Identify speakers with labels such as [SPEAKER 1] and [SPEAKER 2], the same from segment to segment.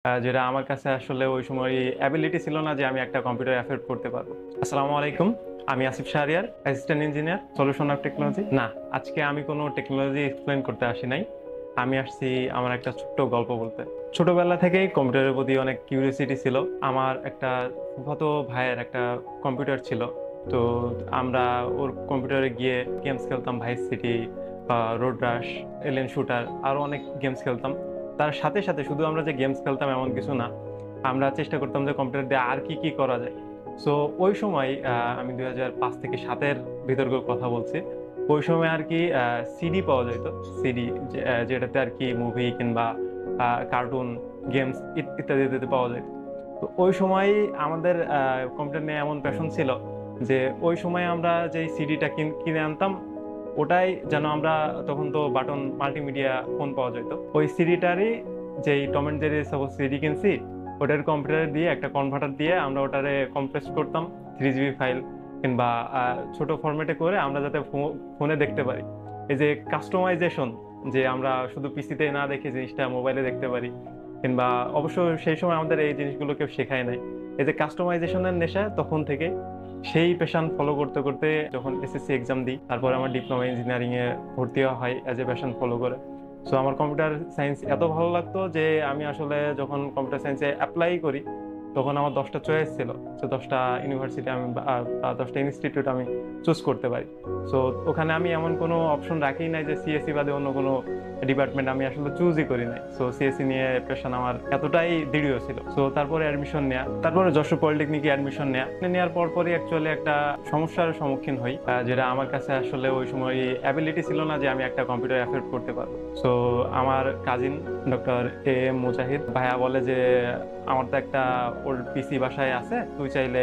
[SPEAKER 1] যেটা আমার কাছে আসলে ওই সময় অ্যাবিলিটি ছিল না যে আমি একটা কম্পিউটার অ্যাফোর্ড করতে পারবো। আসসালামু আলাইকুম, আমি Asif Shahriar, assistant engineer, solution of technology. না, আজকে আমি কোনো টেকনোলজি এক্সপ্লেন করতে আসি নাই। আমি আসছি আমার একটা ছোট্ট গল্প বলতে। ছোটবেলা থেকেই কম্পিউটারের প্রতি অনেক কিউরিওসিটি ছিল। আমার একটা ফুফাতো ভাইয়ের একটা কম্পিউটার ছিল। তো আমরা ওর কম্পিউটারে গিয়ে গেমস খেলতাম, ভাইস সিটি, রোড রাশ, এলিয়েন শুটার, আরো অনেক গেমস খেলতাম। তার সাথে সাথে শুধু আমরা যে গেমস খেলতাম এমন কিছু না, আমরা চেষ্টা করতাম যে কম্পিউটার দিয়ে আর কি কি করা যায়। সো ওই সময় আমি 2005 থেকে 7-এর ভিতরকার কথা বলছি। ওই সময় আর কি সিডি পাওয়া যেত। সিডি, যেটাতে আর কি মুভি কিংবা কার্টুন, গেমস ইত্যাদি ইত্যাদি পাওয়া যায়। তো ওই সময় আমাদের কম্পিউটার নিয়ে এমন প্যাশন ছিল যে ওই সময় আমরা যে সিডিটা কিনে আনতাম, ওটাই যেন আমরা, তখন তো বাটন মাল্টিমিডিয়া ফোন পাওয়া যেত, ওই সিডিটারই, যেই Tom and Jerry suppose CD কিনছি, ওটার কম্পিউটারে দিয়ে একটা কনভার্টার দিয়ে আমরা ওটারে কম্প্রেস করতাম 3 জিবি ফাইল কিংবা ছোট ফরম্যাটে করে আমরা যাতে ফোনে দেখতে পারি। এই যে কাস্টমাইজেশন, যে আমরা শুধু পিসিতে না দেখে জিনিসটা মোবাইলে দেখতে পারি, কিংবা অবশ্য সেই সময় আমাদের এই জিনিসগুলো কেউ শেখায় নাই। এই যে কাস্টমাইজেশনের নেশা তখন থেকে, সেই প্যাশন ফলো করতে করতে যখন এসএসসি এক্সাম দিই, তারপর আমার ডিপ্লোমা ইঞ্জিনিয়ারিং এ ভর্তি হওয়া হয় অ্যাজ এ প্যাশন ফলো করে। সো আমার কম্পিউটার সায়েন্স এত ভালো লাগতো যে আমি আসলে যখন কম্পিউটার সায়েন্সে অ্যাপ্লাই করি, তখন আমার 10টা চয়েস ছিল। তো 10টা ইউনিভার্সিটি আমি 10টা ইনস্টিটিউট আমি চুজ করতে পারি। সো ওখানে আমি এমন কোনো অপশন রাখি নাই যে সিএসসি বাদে অন্য কোনো ডিপার্টমেন্ট আমি আসলে চুজই করি নাই। সো সিএসসি নিয়ে প্যাশন আমার এতটাই দৃঢ় ছিল। সো তারপরে অ্যাডমিশন নেওয়া, তারপরে যশোর পলিটেকনিকে অ্যাডমিশন নেওয়ার পরই অ্যাকচুয়ালি একটা সমস্যার সম্মুখীন হই, যেটা আমার কাছে আসলে ওই সময় অ্যাবিলিটি ছিল না যে আমি একটা কম্পিউটার অ্যাফোর্ড করতে পারবো। সো আমার কাজিন ডক্টর এ এম মুজাহিদ ভাইয়া বলে যে আমার তো একটা ওল্ড পিসি বাসায় আছে, তুই চাইলে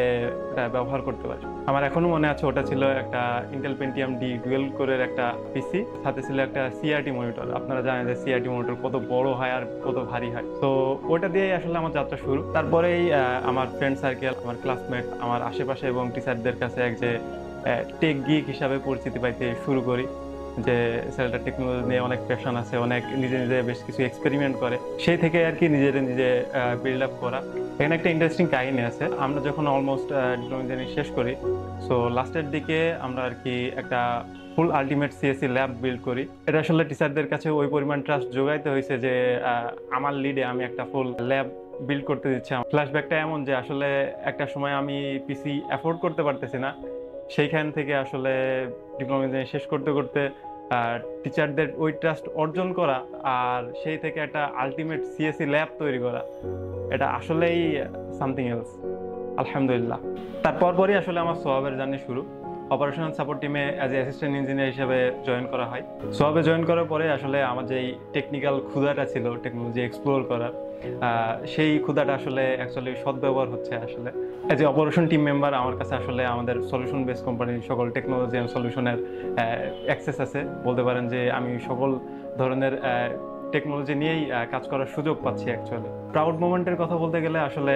[SPEAKER 1] এটা ব্যবহার করতে পারিস। আমার এখনো মনে আছে, ওটা ছিল একটা ইন্টেল পেন্টিয়াম ডি ডুয়েল কোরের একটা পিসি, সাথে ছিল একটা সিআরটি মনিটর। আপনারা জানেন যে সিআরটি মনিটর কত বড় হয় আর কত ভারী হয়। তো ওটা দিয়েই আসলে আমার যাত্রা শুরু। তারপরেই আমার ফ্রেন্ড সার্কেল, আমার ক্লাসমেট, আমার আশেপাশে এবং টিচারদের কাছে এক যে টেক গিক হিসাবে পরিচিতি পাইতে শুরু করি, যে ছেলেটা টেকনোলজি নিয়ে অনেক প্যাশন আছে, অনেক নিজে নিজে বেশ কিছু এক্সপেরিমেন্ট করে, সেই থেকে আর কি নিজে বিল্ড আপ করা। এখানে একটা ইন্টারেস্টিং কাহিনী আছে। আমরা যখন অলমোস্ট ডিপ্লোমা ইঞ্জিনিয়ারিং শেষ করি, সো লাস্টের দিকে আমরা আর কি একটা ফুল আলটিমেট সিএসসি ল্যাব বিল্ড করি। এটা আসলে টিচারদের কাছে ওই পরিমাণ ট্রাস্ট যোগাইতে হয়েছে যে আমার লিডে আমি একটা ফুল ল্যাব বিল্ড করতে দিচ্ছি। ফ্ল্যাশব্যাকটা এমন যে আসলে একটা সময় আমি পিসি অ্যাফোর্ড করতে পারতেছি না, সেইখান থেকে আসলে ডিপ্লোমা ইঞ্জিনিয়ারিং শেষ করতে করতে টিচারদের ওই ট্রাস্ট অর্জন করা, আর সেই থেকে একটা আলটিমেট সিএসসি ল্যাব তৈরি করা, এটা আসলেই সামথিং এলস। আলহামদুলিল্লাহ। তারপর পরই আসলে আমার সোহাবের জার্নি শুরু। অপারেশনাল সাপোর্ট টিমে অ্যাজ এ অ্যাসিস্ট্যান্ট ইঞ্জিনিয়ার হিসেবে জয়েন করা হয়। সোহাবে জয়েন করার পরে আসলে আমার যেই টেকনিক্যাল ক্ষুধাটা ছিল টেকনোলজি এক্সপ্লোর করার, সেই ক্ষুধাটা আসলে অ্যাকচুয়ালি সদ্ব্যবহার হচ্ছে। আসলে as a operation team member আমার কাছে আসলে আমাদের সলিউশন বেস কোম্পানির সকল টেকনোলজি অ্যান্ড সলিউশনের অ্যাক্সেস আছে। বলতে পারেন যে আমি সকল ধরনের টেকনোলজি নিয়েই কাজ করার সুযোগ পাচ্ছি। অ্যাকচুয়ালি প্রাউড মোমেন্টের কথা বলতে গেলে আসলে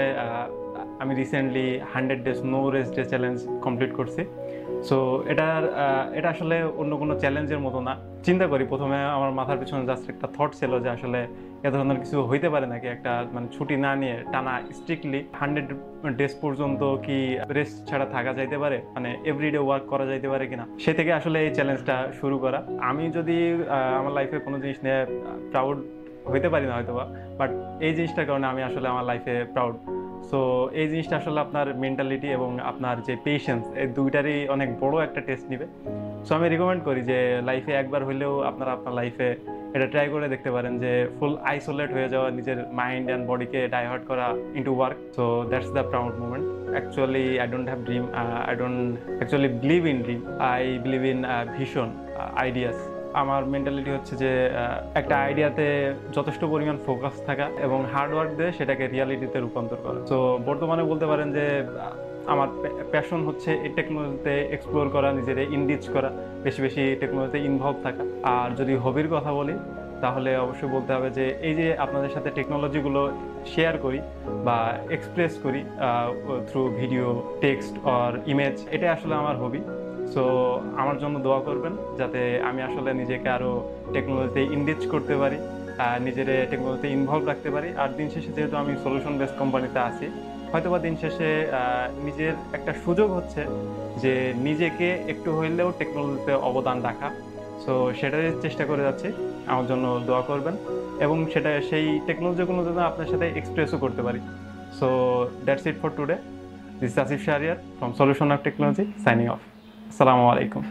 [SPEAKER 1] আমি recently 100 days no rest day challenge complete করছি। সো এটা আসলে অন্য কোনো চ্যালেঞ্জের মতো না। চিন্তা করি, প্রথমে আমার মাথার পিছনে জাস্ট একটা থট ছিল যে আসলে এ ধরনের কিছু হইতে পারে নাকি, একটা মানে ছুটি না নিয়ে টানা স্ট্রিক্টলি 100 ডেজ পর্যন্ত কি রেস্ট ছাড়া থাকা যাইতে পারে, মানে এভরিডে ওয়ার্ক করা যাইতে পারে কিনা। সে থেকে আসলে এই চ্যালেঞ্জটা শুরু করা। আমি যদি আমার লাইফে কোনো জিনিস নিয়ে প্রাউড হইতে পারি না হয়তোবা, বাট এই জিনিসটার কারণে আমি আসলে আমার লাইফে প্রাউড। সো এই জিনিসটা আসলে আপনার মেন্টালিটি এবং আপনার যে পেশেন্স, এই দুইটারই অনেক বড় একটা টেস্ট নিবে। সো আমি রিকমেন্ড করি যে লাইফে একবার হইলেও আপনারা আপনার লাইফে এটা ট্রাই করে দেখতে পারেন, যে ফুল আইসোলেট হয়ে যাওয়া, নিজের মাইন্ড অ্যান্ড বডিকে ডাইভার্ট করা into work. So that's the proud moment. Actually I don't have dream, I don't actually believe in dream, I believe in vision, ideas. আমার মেন্টালিটি হচ্ছে যে একটা আইডিয়াতে যথেষ্ট পরিমাণ ফোকাস থাকা এবং হার্ড ওয়ার্ক দিয়ে সেটাকে রিয়ালিটিতে রূপান্তর করা। তো বর্তমানে বলতে পারেন যে আমার প্যাশন হচ্ছে এই টেকনোলজিতে এক্সপ্লোর করা, নিজের ইনরিচ করা, বেশি বেশি টেকনোলজিতে ইনভলভ থাকা। আর যদি হবির কথা বলি, তাহলে অবশ্যই বলতে হবে যে এই যে আপনাদের সাথে টেকনোলজিগুলো শেয়ার করি বা এক্সপ্রেস করি through video, text or image, এটা আসলে আমার হবি। সো আমার জন্য দোয়া করবেন যাতে আমি আসলে নিজেকে আরো টেকনোলজিতে ইনরিচ করতে পারি, নিজের টেকনোলজিতে ইনভলভ রাখতে পারি। আর দিন শেষে যেহেতু আমি সলিউশন বেসড কোম্পানিতে আছি, হয়তোবা দিন শেষে নিজের একটা সুযোগ হচ্ছে যে নিজেকে একটু হইলেও টেকনোলজিতে অবদান রাখা। সো সেটাই চেষ্টা করে যাচ্ছি, আমার জন্য দোয়া করবেন এবং সেই টেকনোলজিগুলো যেন আপনার সাথে এক্সপ্রেসও করতে পারি। So that's it for today. This is Asif Shahriar from solution of technology signing off. আসসালামু আলাইকুম।